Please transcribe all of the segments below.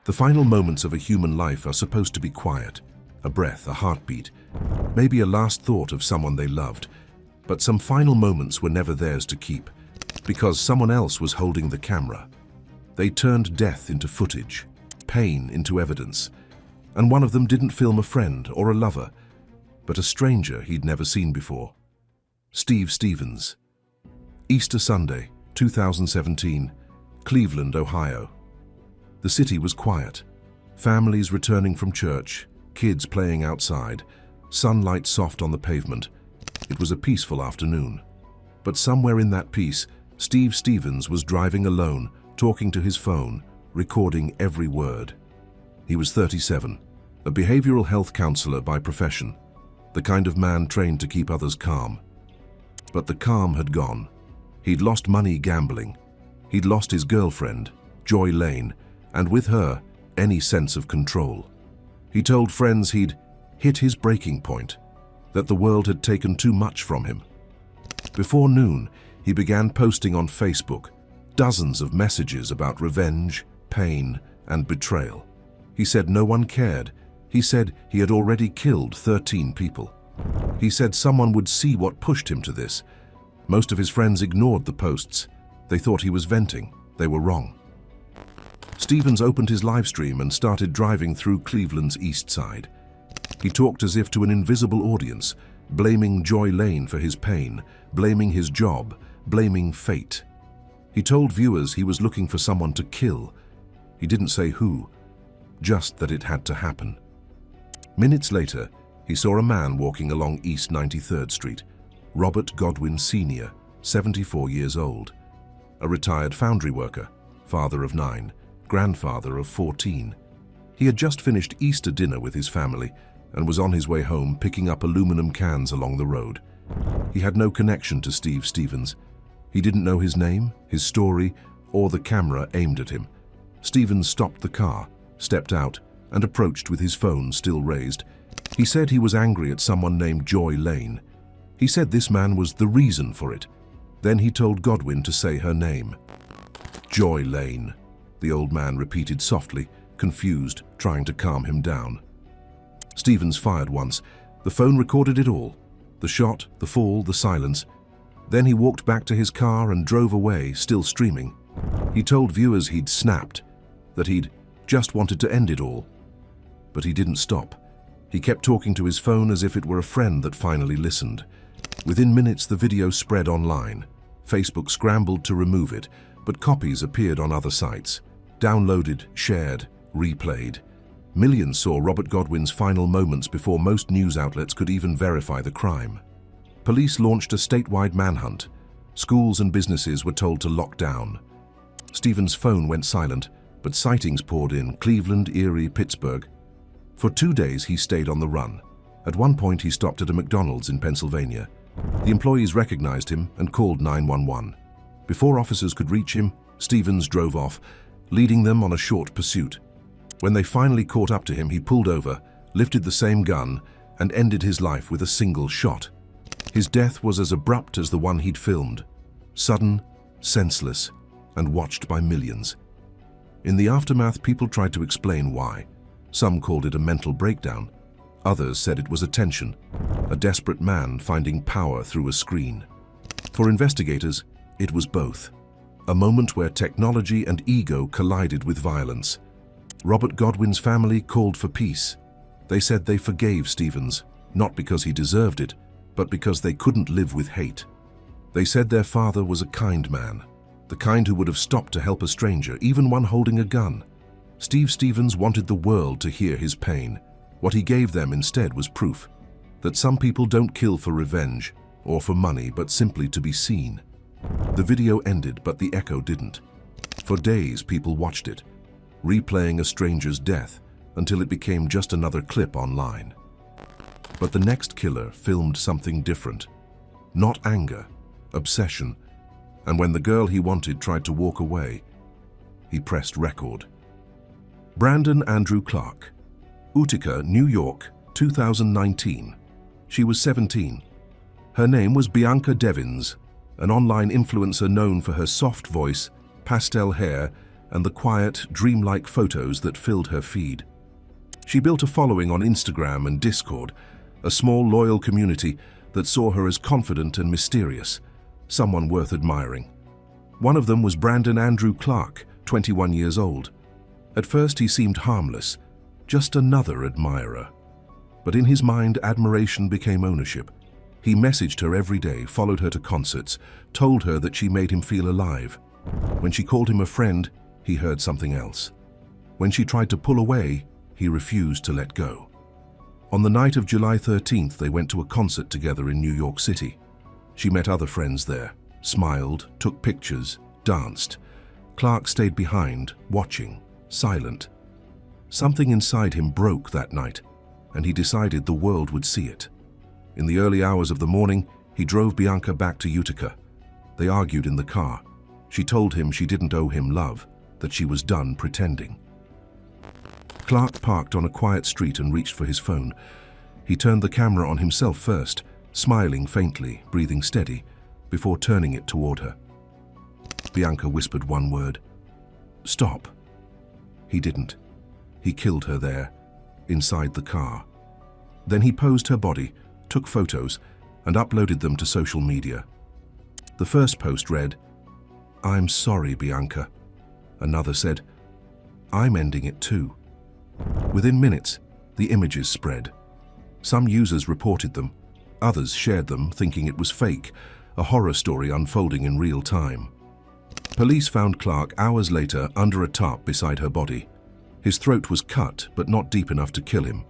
The final moments of a human life are supposed to be quiet, a breath, a heartbeat, maybe a last thought of someone they loved. But some final moments were never theirs to keep, because someone else was holding the camera. They turned death into footage, pain into evidence, and one of them didn't film a friend or a lover, but a stranger he'd never seen before. Steve Stevens. Easter Sunday, 2017, Cleveland, Ohio. The city was quiet. Families returning from church, kids playing outside, sunlight soft on the pavement. It was a peaceful afternoon. But somewhere in that peace, Steve Stevens was driving alone, talking to his phone, recording every word. He was 37, a behavioral health counselor by profession, the kind of man trained to keep others calm. But the calm had gone. He'd lost money gambling. He'd lost his girlfriend, Joy Lane, and with her, any sense of control. He told friends he'd hit his breaking point, that the world had taken too much from him. Before noon, he began posting on Facebook dozens of messages about revenge, pain, and betrayal. He said no one cared. He said he had already killed 13 people. He said someone would see what pushed him to this. Most of his friends ignored the posts. They thought he was venting. They were wrong. Stevens opened his live stream and started driving through Cleveland's east side. He talked as if to an invisible audience, blaming Joy Lane for his pain, blaming his job, blaming fate. He told viewers he was looking for someone to kill. He didn't say who, just that it had to happen. Minutes later, he saw a man walking along East 93rd Street, Robert Godwin Sr., 74 years old, a retired foundry worker, father of 9, grandfather of 14. He had just finished Easter dinner with his family and was on his way home picking up aluminum cans along the road. He had no connection to Steve Stevens. He didn't know his name, his story, or the camera aimed at him. Stevens stopped the car, stepped out, and approached with his phone still raised. He said he was angry at someone named Joy Lane. He said this man was the reason for it. Then he told Godwin to say her name. Joy Lane, the old man repeated softly, confused, trying to calm him down. Stevens fired once. The phone recorded it all. The shot, the fall, the silence. Then he walked back to his car and drove away, still streaming. He told viewers he'd snapped, that he'd just wanted to end it all. But he didn't stop. He kept talking to his phone as if it were a friend that finally listened. Within minutes, the video spread online. Facebook scrambled to remove it, but copies appeared on other sites. Downloaded, shared, replayed. Millions saw Robert Godwin's final moments before most news outlets could even verify the crime. Police launched a statewide manhunt. Schools and businesses were told to lock down. Stevens' phone went silent, but sightings poured in: Cleveland, Erie, Pittsburgh. For 2 days he stayed on the run. At one point he stopped at a McDonald's in Pennsylvania. The employees recognized him and called 911. Before officers could reach him, Stevens drove off, leading them on a short pursuit. When they finally caught up to him, he pulled over, lifted the same gun, and ended his life with a single shot. His death was as abrupt as the one he'd filmed, sudden, senseless, and watched by millions. In the aftermath, people tried to explain why. Some called it a mental breakdown. Others said it was a tension, a desperate man finding power through a screen. For investigators, it was both. A moment where technology and ego collided with violence. Robert Godwin's family called for peace. They said they forgave Stevens, not because he deserved it, but because they couldn't live with hate. They said their father was a kind man, the kind who would have stopped to help a stranger, even one holding a gun. Steve Stevens wanted the world to hear his pain. What he gave them instead was proof that some people don't kill for revenge or for money, but simply to be seen. The video ended, but the echo didn't. For days, people watched it, replaying a stranger's death until it became just another clip online. But the next killer filmed something different. Not anger, obsession. And when the girl he wanted tried to walk away, he pressed record. Brandon Andrew Clark, Utica, New York, 2019. She was 17. Her name was Bianca Devins, an online influencer known for her soft voice, pastel hair, and the quiet, dreamlike photos that filled her feed. She built a following on Instagram and Discord, a small, loyal community that saw her as confident and mysterious, someone worth admiring. One of them was Brandon Andrew Clark, 21 years old. At first he seemed harmless, just another admirer. But in his mind, admiration became ownership. He messaged her every day, followed her to concerts, told her that she made him feel alive. When she called him a friend, he heard something else. When she tried to pull away, he refused to let go. On the night of July 13th, they went to a concert together in New York City. She met other friends there, smiled, took pictures, danced. Clark stayed behind, watching, silent. Something inside him broke that night, and he decided the world would see it. In the early hours of the morning, he drove Bianca back to Utica. They argued in the car. She told him she didn't owe him love, that she was done pretending. Clark parked on a quiet street and reached for his phone. He turned the camera on himself first, smiling faintly, breathing steady, before turning it toward her. Bianca whispered one word, "Stop." He didn't. He killed her there, inside the car. Then he posed her body, took photos, and uploaded them to social media. The first post read, "I'm sorry, Bianca." Another said, "I'm ending it too." Within minutes, the images spread. Some users reported them, others shared them thinking it was fake, a horror story unfolding in real time. Police found Clark hours later under a tarp beside her body. His throat was cut, but not deep enough to kill him.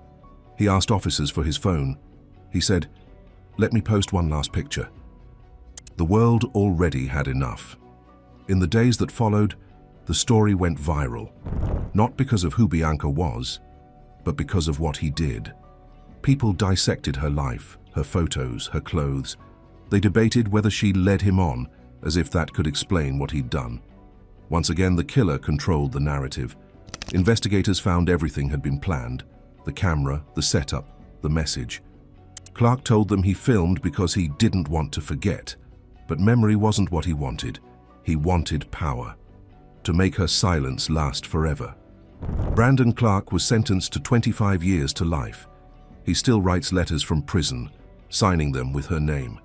He asked officers for his phone. He said, "Let me post one last picture." The world already had enough. In the days that followed, the story went viral, not because of who Bianca was, but because of what he did. People dissected her life, her photos, her clothes. They debated whether she led him on, as if that could explain what he'd done. Once again, the killer controlled the narrative. Investigators found everything had been planned: the camera, the setup, the message. Clark told them he filmed because he didn't want to forget, but memory wasn't what he wanted. He wanted power, to make her silence last forever. Brandon Clark was sentenced to 25 years to life. He still writes letters from prison, signing them with her name.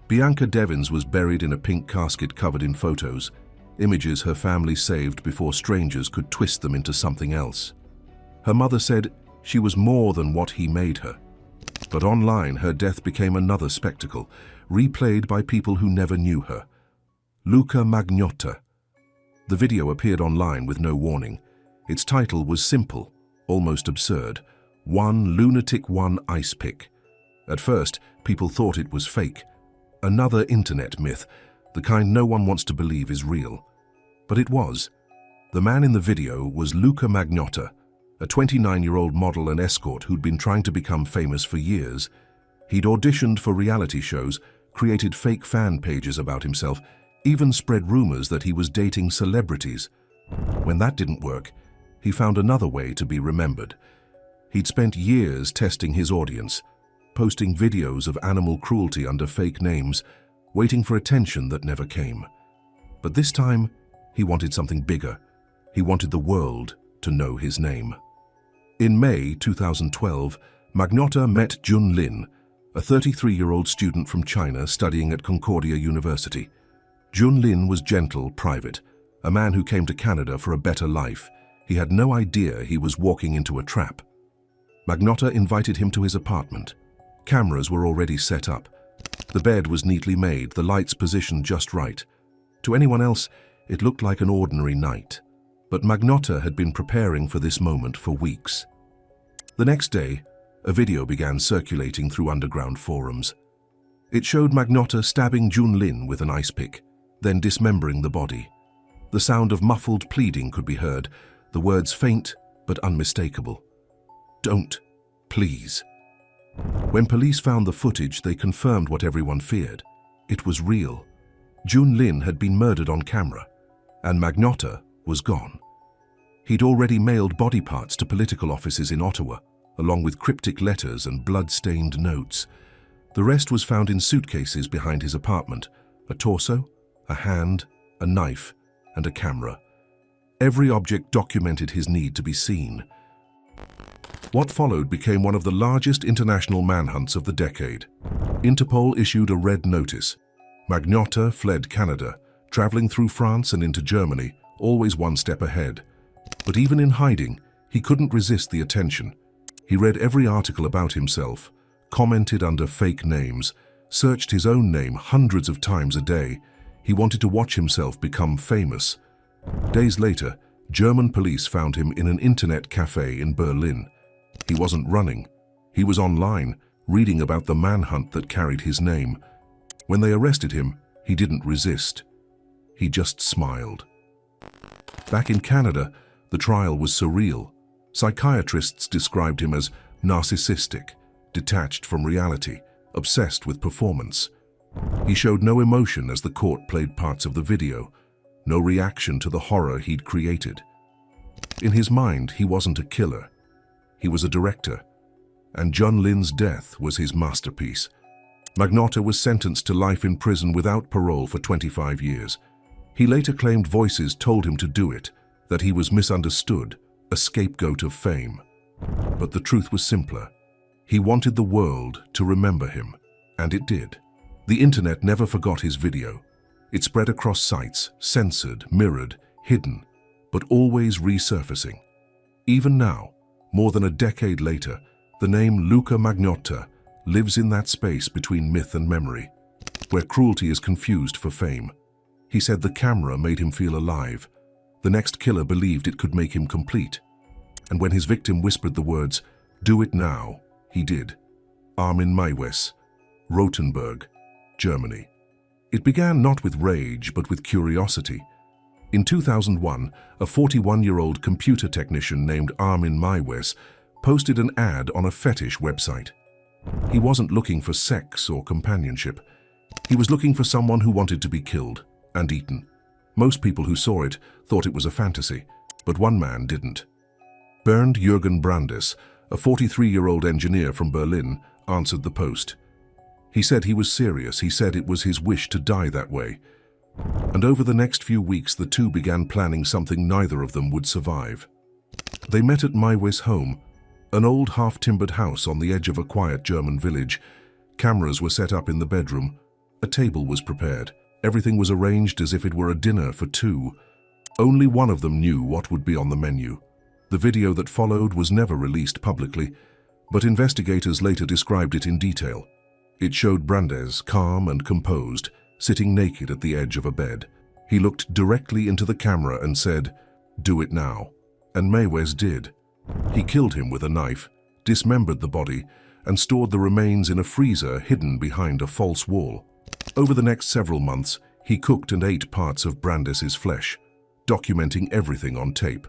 Bianca Devins was buried in a pink casket covered in photos, images her family saved before strangers could twist them into something else. Her mother said she was more than what he made her. But online, her death became another spectacle, replayed by people who never knew her. Luca Magnotta. The video appeared online with no warning. Its title was simple, almost absurd: "One lunatic, one ice pick." At first, people thought it was fake. Another internet myth, the kind no one wants to believe is real. But it was. The man in the video was Luca Magnotta, a 29-year-old model and escort who'd been trying to become famous for years. He'd auditioned for reality shows, created fake fan pages about himself, even spread rumors that he was dating celebrities. When that didn't work, he found another way to be remembered. He'd spent years testing his audience, posting videos of animal cruelty under fake names, waiting for attention that never came. But this time, he wanted something bigger. He wanted the world to know his name. In May 2012, Magnotta met Jun Lin, a 33-year-old student from China studying at Concordia University. Jun Lin was gentle, private, a man who came to Canada for a better life. He had no idea he was walking into a trap. Magnotta invited him to his apartment. Cameras were already set up. The bed was neatly made, the lights positioned just right. To anyone else, it looked like an ordinary night. But Magnotta had been preparing for this moment for weeks. The next day, a video began circulating through underground forums. It showed Magnotta stabbing Jun Lin with an ice pick, then dismembering the body. The sound of muffled pleading could be heard, the words faint but unmistakable. "Don't, please." When police found the footage, they confirmed what everyone feared. It was real. Jun Lin had been murdered on camera, and Magnotta was gone. He'd already mailed body parts to political offices in Ottawa, along with cryptic letters and blood-stained notes. The rest was found in suitcases behind his apartment: a torso, a hand, a knife, and a camera. Every object documented his need to be seen. What followed became one of the largest international manhunts of the decade. Interpol issued a red notice. Magnotta fled Canada, traveling through France and into Germany, always one step ahead. But even in hiding, he couldn't resist the attention. He read every article about himself, commented under fake names, searched his own name hundreds of times a day. He wanted to watch himself become famous. Days later, German police found him in an internet cafe in Berlin. He wasn't running. He was online, reading about the manhunt that carried his name. When they arrested him, he didn't resist. He just smiled. Back in Canada, the trial was surreal. Psychiatrists described him as narcissistic, detached from reality, obsessed with performance. He showed no emotion as the court played parts of the video, no reaction to the horror he'd created. In his mind, he wasn't a killer. He was a director, and John Lynn's death was his masterpiece. Magnotta was sentenced to life in prison without parole for 25 years. He later claimed voices told him to do it, that he was misunderstood, a scapegoat of fame. But the truth was simpler. He wanted the world to remember him, and it did. The internet never forgot his video. It spread across sites, censored, mirrored, hidden, but always resurfacing. Even now, more than a decade later, the name Luca Magnotta lives in that space between myth and memory, where cruelty is confused for fame. He said the camera made him feel alive. The next killer believed it could make him complete. And when his victim whispered the words, "Do it now," he did. Armin Meiwes, Rothenburg, Germany. It began not with rage, but with curiosity. In 2001, a 41-year-old computer technician named Armin Meiwes posted an ad on a fetish website. He wasn't looking for sex or companionship. He was looking for someone who wanted to be killed and eaten. Most people who saw it thought it was a fantasy, but one man didn't. Bernd Jürgen Brandes, a 43-year-old engineer from Berlin, answered the post. He said he was serious. He said it was his wish to die that way. And over the next few weeks, the two began planning something neither of them would survive. They met at Meiwes' home, an old half-timbered house on the edge of a quiet German village. Cameras were set up in the bedroom. A table was prepared. Everything was arranged as if it were a dinner for two. Only one of them knew what would be on the menu. The video that followed was never released publicly, but investigators later described it in detail. It showed Brandes, calm and composed, sitting naked at the edge of a bed. He looked directly into the camera and said, "Do it now." And Meiwes did. He killed him with a knife, dismembered the body, and stored the remains in a freezer hidden behind a false wall. Over the next several months, he cooked and ate parts of Brandes's flesh, documenting everything on tape.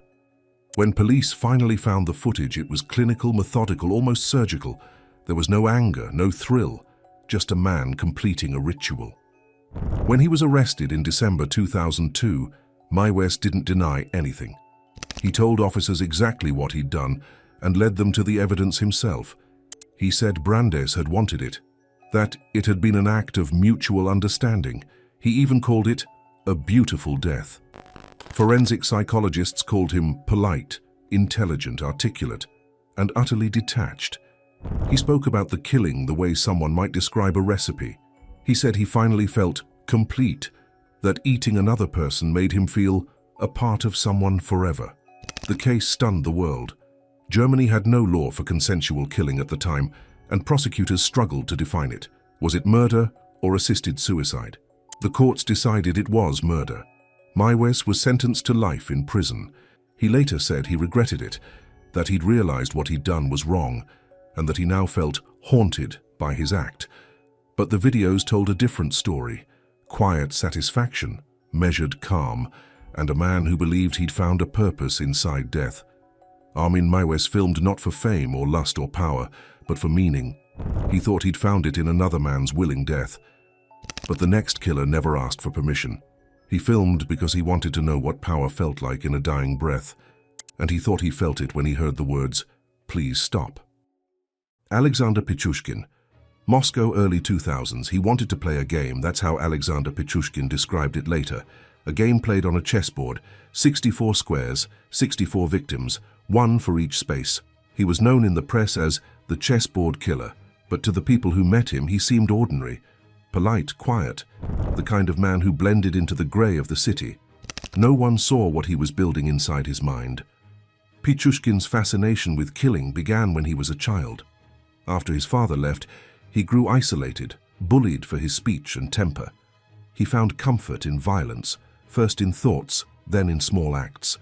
When police finally found the footage, it was clinical, methodical, almost surgical. There was no anger, no thrill, just a man completing a ritual. When he was arrested in December 2002, Meiwes didn't deny anything. He told officers exactly what he'd done and led them to the evidence himself. He said Brandes had wanted it, that it had been an act of mutual understanding. He even called it a beautiful death. Forensic psychologists called him polite, intelligent, articulate, and utterly detached. He spoke about the killing the way someone might describe a recipe. He said he finally felt complete, that eating another person made him feel a part of someone forever. The case stunned the world. Germany had no law for consensual killing at the time, and prosecutors struggled to define it. Was it murder or assisted suicide? The courts decided it was murder. Meiwes was sentenced to life in prison. He later said he regretted it, that he'd realized what he'd done was wrong, and that he now felt haunted by his act. But the videos told a different story: quiet satisfaction, measured calm, and a man who believed he'd found a purpose inside death. Armin Meiwes filmed not for fame or lust or power, but for meaning. He thought he'd found it in another man's willing death. But the next killer never asked for permission. He filmed because he wanted to know what power felt like in a dying breath, and he thought he felt it when he heard the words, "Please stop." Alexander Pichushkin. Moscow, early 2000s. He wanted to play a game. That's how Alexander Pichushkin described it later. a game played on a chessboard, 64 squares, 64 victims, one for each space. He was known in the press as the chessboard killer, but to the people who met him he seemed ordinary, polite, quiet, the kind of man who blended into the grey of the city. No one saw what he was building inside his mind. Pichushkin's fascination with killing began when he was a child. After his father left, he grew isolated, bullied for his speech and temper. He found comfort in violence, first in thoughts, then in small acts.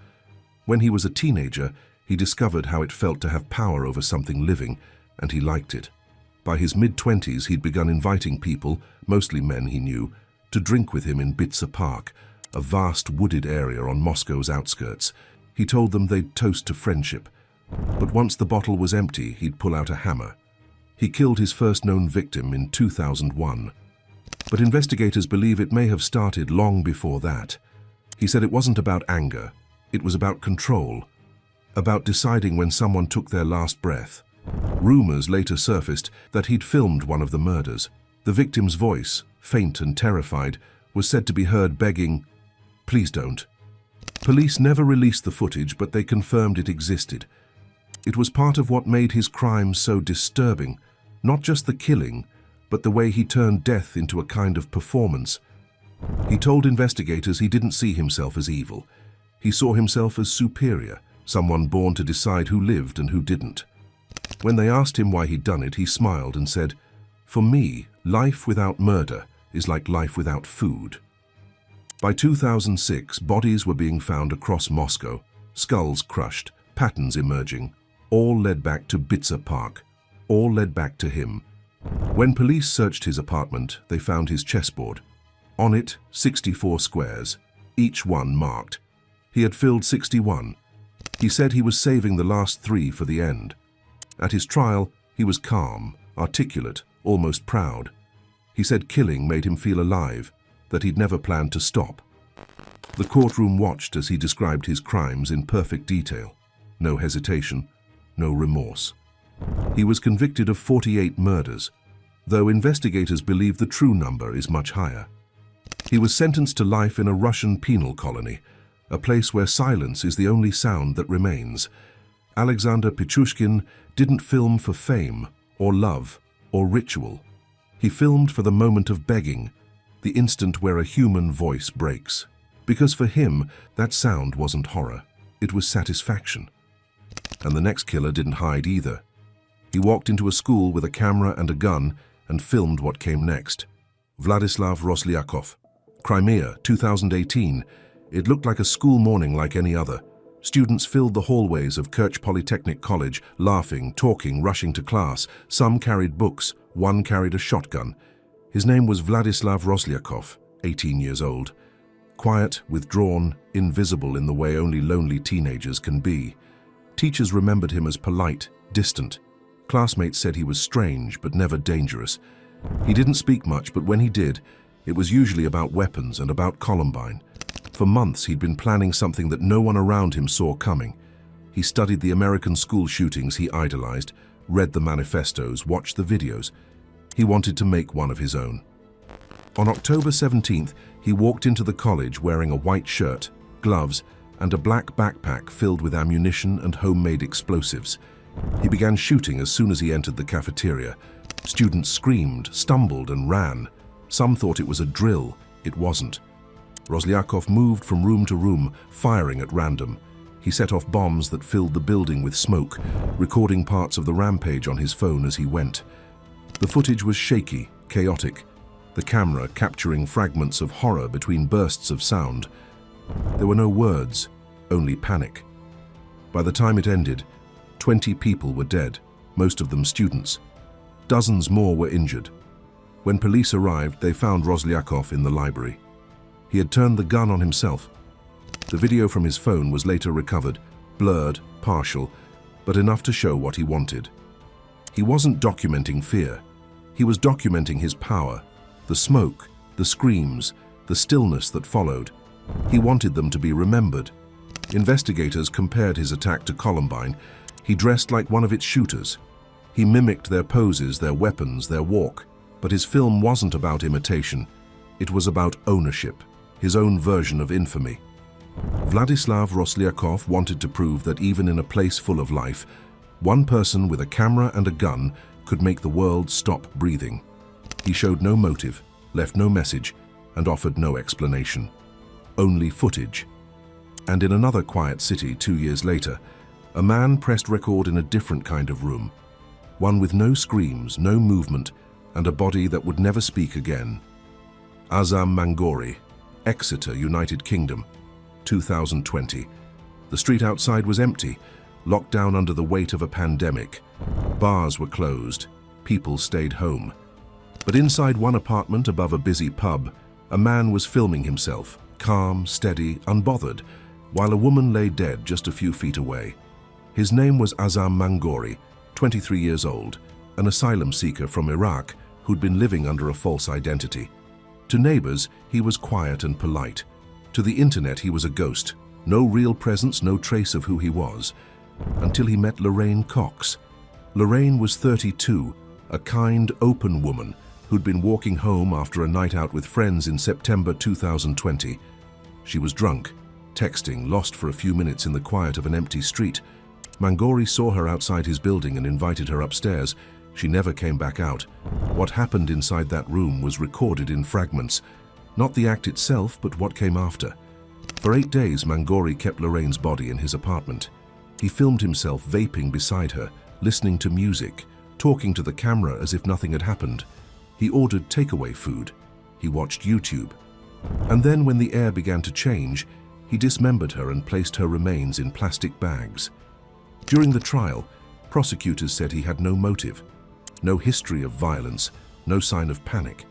When he was a teenager, he discovered how it felt to have power over something living, and he liked it. By his mid-20s, he'd begun inviting people, mostly men he knew, to drink with him in Bitsa Park, a vast wooded area on Moscow's outskirts. He told them they'd toast to friendship. But once the bottle was empty, he'd pull out a hammer. He killed his first known victim in 2001. But investigators believe it may have started long before that. He said it wasn't about anger, it was about control, about deciding when someone took their last breath. Rumors later surfaced that he'd filmed one of the murders. The victim's voice, faint and terrified, was said to be heard begging, "Please don't." Police never released the footage, but they confirmed it existed. It was part of what made his crimes so disturbing, not just the killing, but the way he turned death into a kind of performance. He told investigators he didn't see himself as evil. He saw himself as superior, someone born to decide who lived and who didn't. When they asked him why he'd done it, he smiled and said, "For me, life without murder is like life without food." By 2006, bodies were being found across Moscow, skulls crushed, patterns emerging. All led back to Bitsa Park. All led back to him. When police searched his apartment, they found his chessboard. On it, 64 squares, each one marked. He had filled 61. He said he was saving the last 3 for the end. At his trial, he was calm, articulate, almost proud. He said killing made him feel alive, that he'd never planned to stop. The courtroom watched as he described his crimes in perfect detail. No hesitation, no remorse. He was convicted of 48 murders, though investigators believe the true number is much higher. He was sentenced to life in a Russian penal colony, a place where silence is the only sound that remains. Alexander Pichushkin didn't film for fame, or love, or ritual. He filmed for the moment of begging, the instant where a human voice breaks. Because for him, that sound wasn't horror, it was satisfaction. And the next killer didn't hide either. He walked into a school with a camera and a gun and filmed what came next. Vladislav Roslyakov. Crimea, 2018. It looked like a school morning like any other. Students filled the hallways of Kerch Polytechnic College, laughing, talking, rushing to class. Some carried books, one carried a shotgun. His name was Vladislav Roslyakov, 18 years old. Quiet, withdrawn, invisible in the way only lonely teenagers can be. Teachers remembered him as polite, distant. Classmates said he was strange but never dangerous. He didn't speak much, but when he did, it was usually about weapons and about Columbine. For months he'd been planning something that no one around him saw coming. He studied the American school shootings he idolized, read the manifestos, watched the videos. He wanted to make one of his own. On October 17th, he walked into the college wearing a white shirt, gloves, and a black backpack filled with ammunition and homemade explosives. He began shooting as soon as he entered the cafeteria. Students screamed, stumbled, and ran. Some thought it was a drill. It wasn't. Roslyakov moved from room to room, firing at random. He set off bombs that filled the building with smoke, recording parts of the rampage on his phone as he went. The footage was shaky, chaotic, the camera capturing fragments of horror between bursts of sound. There were no words, only panic. By the time it ended, 20 people were dead, most of them students. Dozens more were injured. When police arrived, they found Roslyakov in the library. He had turned the gun on himself. The video from his phone was later recovered, blurred, partial, but enough to show what he wanted. He wasn't documenting fear. He was documenting his power, the smoke, the screams, the stillness that followed. He wanted them to be remembered. Investigators compared his attack to Columbine. He dressed like one of its shooters. He mimicked their poses, their weapons, their walk. But his film wasn't about imitation. It was about ownership. his own version of infamy. Vladislav Roslyakov wanted to prove that even in a place full of life, one person with a camera and a gun could make the world stop breathing. He showed no motive, left no message, and offered no explanation. Only footage. And in another quiet city 2 years later, a man pressed record in a different kind of room. One with no screams, no movement, and a body that would never speak again. Azam Mangori, Exeter, United Kingdom, 2020. The street outside was empty, locked down under the weight of a pandemic. Bars were closed, people stayed home. But inside one apartment above a busy pub, a man was filming himself, calm, steady, unbothered, while a woman lay dead just a few feet away. His name was Azam Mangori, 23 years old, an asylum seeker from Iraq who'd been living under a false identity. To neighbors, he was quiet and polite. To the internet, he was a ghost. No real presence, no trace of who he was. Until he met Lorraine Cox. Lorraine was 32, a kind, open woman who'd been walking home after a night out with friends in September 2020. She was drunk, texting, lost for a few minutes in the quiet of an empty street. Mangori saw her outside his building and invited her upstairs. She never came back out. What happened inside that room was recorded in fragments. Not the act itself, but what came after. For 8 days, Mangori kept Lorraine's body in his apartment. He filmed himself vaping beside her, listening to music, talking to the camera as if nothing had happened. He ordered takeaway food. He watched YouTube. And then when the air began to change, he dismembered her and placed her remains in plastic bags. During the trial, prosecutors said he had no motive, no history of violence, no sign of panic.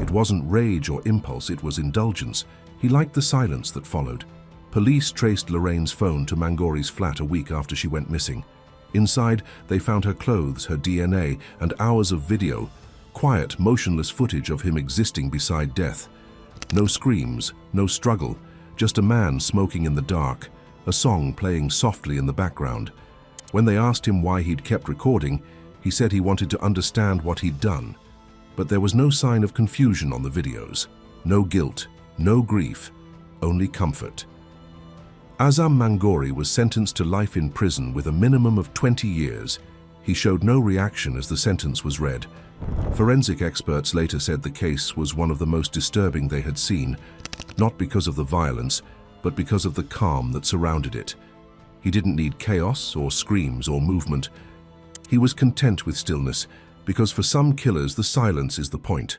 It wasn't rage or impulse, it was indulgence. He liked the silence that followed. Police traced Lorraine's phone to Mangori's flat a week after she went missing. Inside, they found her clothes, her DNA, and hours of video, quiet, motionless footage of him existing beside death. No screams, no struggle, just a man smoking in the dark, a song playing softly in the background. When they asked him why he'd kept recording, he said he wanted to understand what he'd done. But there was no sign of confusion on the videos. No guilt, no grief, only comfort. Azam Mangori was sentenced to life in prison with a minimum of 20 years. He showed no reaction as the sentence was read. Forensic experts later said the case was one of the most disturbing they had seen, not because of the violence, but because of the calm that surrounded it. He didn't need chaos or screams or movement. He was content with stillness, because for some killers the silence is the point.